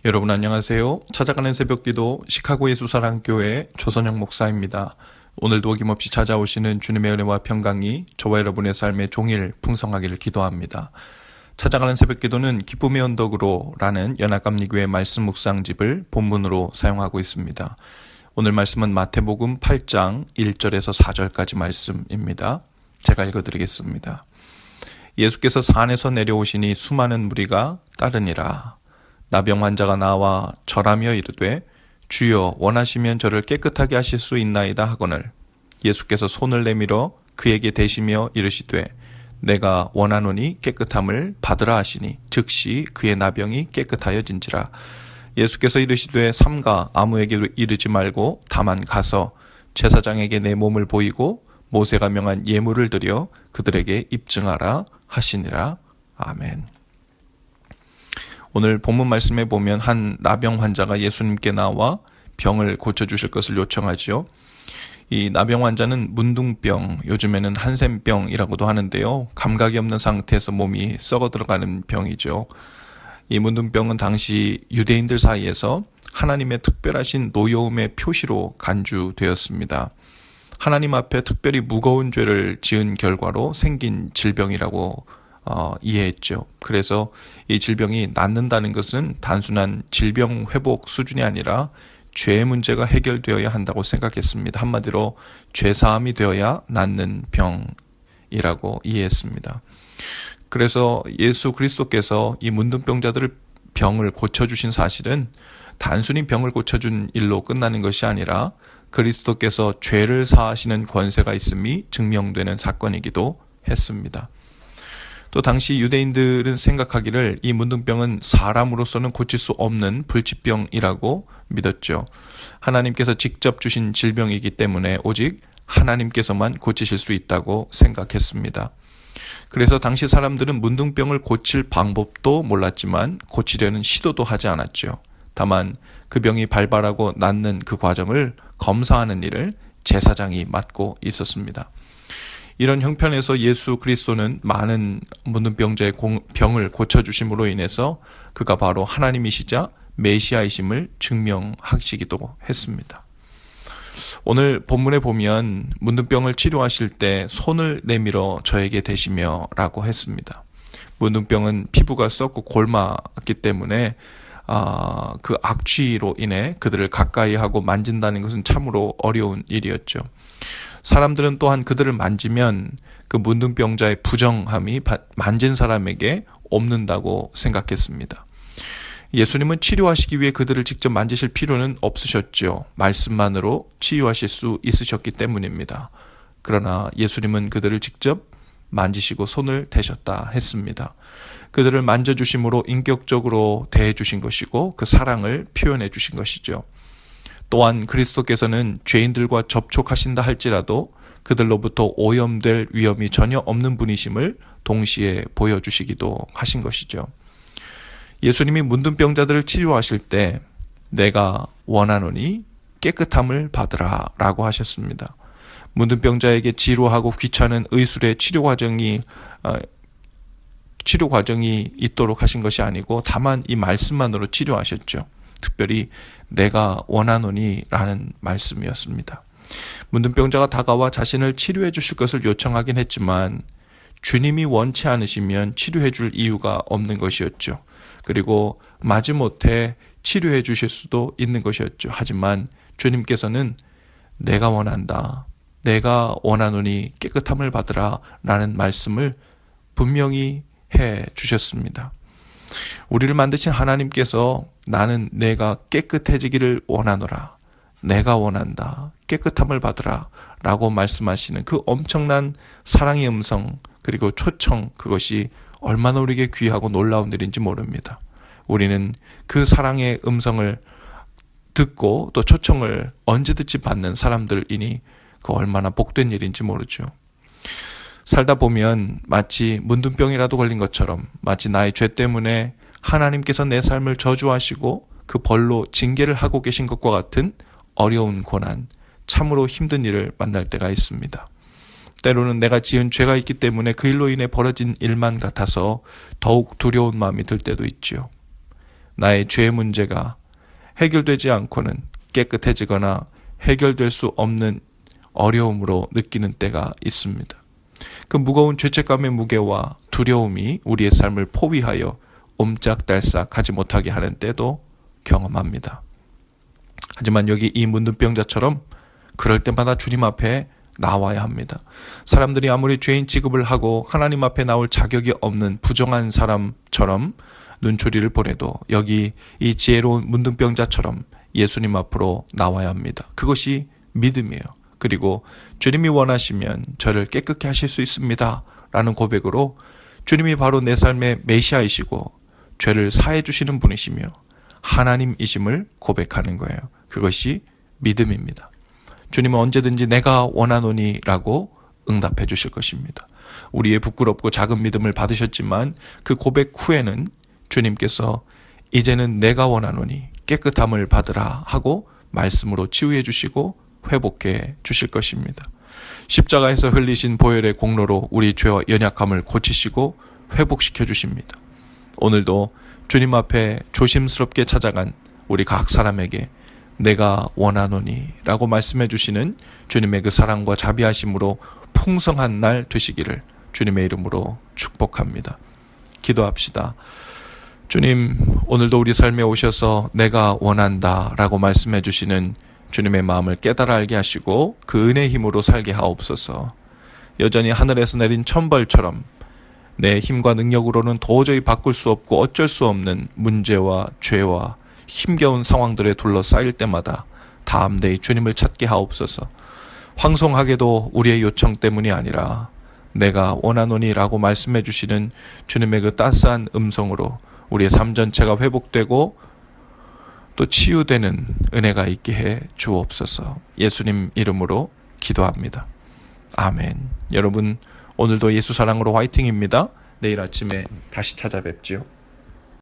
여러분 안녕하세요. 찾아가는 새벽기도 시카고 예수사랑교회 조선영 목사입니다. 오늘도 어김없이 찾아오시는 주님의 은혜와 평강이 저와 여러분의 삶의 종일 풍성하기를 기도합니다. 찾아가는 새벽기도는 기쁨의 언덕으로 라는 연합감리교회 말씀 묵상집을 본문으로 사용하고 있습니다. 오늘 말씀은 마태복음 8장 1절에서 4절까지 말씀입니다. 제가 읽어드리겠습니다. 예수께서 산에서 내려오시니 수많은 무리가 따르니라. 나병 환자가 나와 절하며 이르되 주여 원하시면 저를 깨끗하게 하실 수 있나이다 하거늘 예수께서 손을 내밀어 그에게 대시며 이르시되 내가 원하노니 깨끗함을 받으라 하시니 즉시 그의 나병이 깨끗하여진지라. 예수께서 이르시되 삼가 아무에게 이르지 말고 다만 가서 제사장에게 내 몸을 보이고 모세가 명한 예물을 드려 그들에게 입증하라 하시니라. 아멘. 오늘 본문 말씀에 보면 한 나병 환자가 예수님께 나와 병을 고쳐주실 것을 요청하지요. 이 나병 환자는 문둥병, 요즘에는 한센병이라고도 하는데요. 감각이 없는 상태에서 몸이 썩어 들어가는 병이죠. 이 문둥병은 당시 유대인들 사이에서 하나님의 특별하신 노여움의 표시로 간주되었습니다. 하나님 앞에 특별히 무거운 죄를 지은 결과로 생긴 질병이라고 이해했죠. 그래서 이 질병이 낫는다는 것은 단순한 질병 회복 수준이 아니라 죄의 문제가 해결되어야 한다고 생각했습니다. 한마디로 죄사함이 되어야 낫는 병이라고 이해했습니다. 그래서 예수 그리스도께서 이 문둥병자들을 병을 고쳐주신 사실은 단순히 병을 고쳐준 일로 끝나는 것이 아니라 그리스도께서 죄를 사하시는 권세가 있음이 증명되는 사건이기도 했습니다. 또 당시 유대인들은 생각하기를 이 문둥병은 사람으로서는 고칠 수 없는 불치병이라고 믿었죠. 하나님께서 직접 주신 질병이기 때문에 오직 하나님께서만 고치실 수 있다고 생각했습니다. 그래서 당시 사람들은 문둥병을 고칠 방법도 몰랐지만 고치려는 시도도 하지 않았죠. 다만 그 병이 발발하고 낫는 그 과정을 검사하는 일을 제사장이 맡고 있었습니다. 이런 형편에서 예수 그리스도는 많은 문둥병자의 병을 고쳐주심으로 인해서 그가 바로 하나님이시자 메시아이심을 증명하시기도 했습니다. 오늘 본문에 보면 문둥병을 치료하실 때 손을 내밀어 저에게 대시며 라고 했습니다. 문둥병은 피부가 썩고 골마기 때문에 그 악취로 인해 그들을 가까이 하고 만진다는 것은 참으로 어려운 일이었죠. 사람들은 또한 그들을 만지면 그 문둥병자의 부정함이 만진 사람에게 없는다고 생각했습니다. 예수님은 치료하시기 위해 그들을 직접 만지실 필요는 없으셨죠. 말씀만으로 치유하실 수 있으셨기 때문입니다. 그러나 예수님은 그들을 직접 만지시고 손을 대셨다 했습니다. 그들을 만져주심으로 인격적으로 대해주신 것이고 그 사랑을 표현해 주신 것이죠. 또한 그리스도께서는 죄인들과 접촉하신다 할지라도 그들로부터 오염될 위험이 전혀 없는 분이심을 동시에 보여주시기도 하신 것이죠. 예수님이 문둥병자들을 치료하실 때 내가 원하노니 깨끗함을 받으라 라고 하셨습니다. 문둥병자에게 지루하고 귀찮은 의술의 치료 과정이 있도록 하신 것이 아니고 다만 이 말씀만으로 치료하셨죠. 특별히 내가 원하노니 라는 말씀이었습니다. 문둥병자가 다가와 자신을 치료해 주실 것을 요청하긴 했지만 주님이 원치 않으시면 치료해 줄 이유가 없는 것이었죠. 그리고 마지못해 치료해 주실 수도 있는 것이었죠. 하지만 주님께서는 내가 원한다. 내가 원하노니 깨끗함을 받으라 라는 말씀을 분명히 해 주셨습니다. 우리를 만드신 하나님께서 나는 내가 깨끗해지기를 원하노라. 내가 원한다. 깨끗함을 받으라. 라고 말씀하시는 그 엄청난 사랑의 음성 그리고 초청 그것이 얼마나 우리에게 귀하고 놀라운 일인지 모릅니다. 우리는 그 사랑의 음성을 듣고 또 초청을 언제든지 받는 사람들이니 그 얼마나 복된 일인지 모르죠. 살다 보면 마치 문둥병이라도 걸린 것처럼 마치 나의 죄 때문에 하나님께서 내 삶을 저주하시고 그 벌로 징계를 하고 계신 것과 같은 어려운 고난, 참으로 힘든 일을 만날 때가 있습니다. 때로는 내가 지은 죄가 있기 때문에 그 일로 인해 벌어진 일만 같아서 더욱 두려운 마음이 들 때도 있지요. 나의 죄 문제가 해결되지 않고는 깨끗해지거나 해결될 수 없는 어려움으로 느끼는 때가 있습니다. 그 무거운 죄책감의 무게와 두려움이 우리의 삶을 포위하여 옴짝달싹하지 못하게 하는 때도 경험합니다. 하지만 여기 이 문둥병자처럼 그럴 때마다 주님 앞에 나와야 합니다. 사람들이 아무리 죄인 취급을 하고 하나님 앞에 나올 자격이 없는 부정한 사람처럼 눈초리를 보내도 여기 이 지혜로운 문둥병자처럼 예수님 앞으로 나와야 합니다. 그것이 믿음이에요. 그리고 주님이 원하시면 저를 깨끗게 하실 수 있습니다 라는 고백으로 주님이 바로 내 삶의 메시아이시고 죄를 사해 주시는 분이시며 하나님이심을 고백하는 거예요. 그것이 믿음입니다. 주님은 언제든지 내가 원하노니 라고 응답해 주실 것입니다. 우리의 부끄럽고 작은 믿음을 받으셨지만 그 고백 후에는 주님께서 이제는 내가 원하노니 깨끗함을 받으라 하고 말씀으로 치유해 주시고 회복해 주실 것입니다. 십자가에서 흘리신 보혈의 공로로 우리 죄와 연약함을 고치시고 회복시켜 주십니다. 오늘도 주님 앞에 조심스럽게 찾아간 우리 각 사람에게 내가 원하노니 라고 말씀해 주시는 주님의 그 사랑과 자비하심으로 풍성한 날 되시기를 주님의 이름으로 축복합니다. 기도합시다. 주님, 오늘도 우리 삶에 오셔서 내가 원한다 라고 말씀해 주시는 주님의 마음을 깨달아 알게 하시고 그 은혜의 힘으로 살게 하옵소서. 여전히 하늘에서 내린 천벌처럼 내 힘과 능력으로는 도저히 바꿀 수 없고 어쩔 수 없는 문제와 죄와 힘겨운 상황들에 둘러싸일 때마다 담대히 주님을 찾게 하옵소서. 황송하게도 우리의 요청 때문이 아니라 내가 원하노니 라고 말씀해 주시는 주님의 그 따스한 음성으로 우리의 삶 전체가 회복되고 또 치유되는 은혜가 있게 해 주옵소서. 예수님 이름으로 기도합니다. 아멘. 여러분, 오늘도 예수 사랑으로 화이팅입니다. 내일 아침에 다시 찾아뵙지요.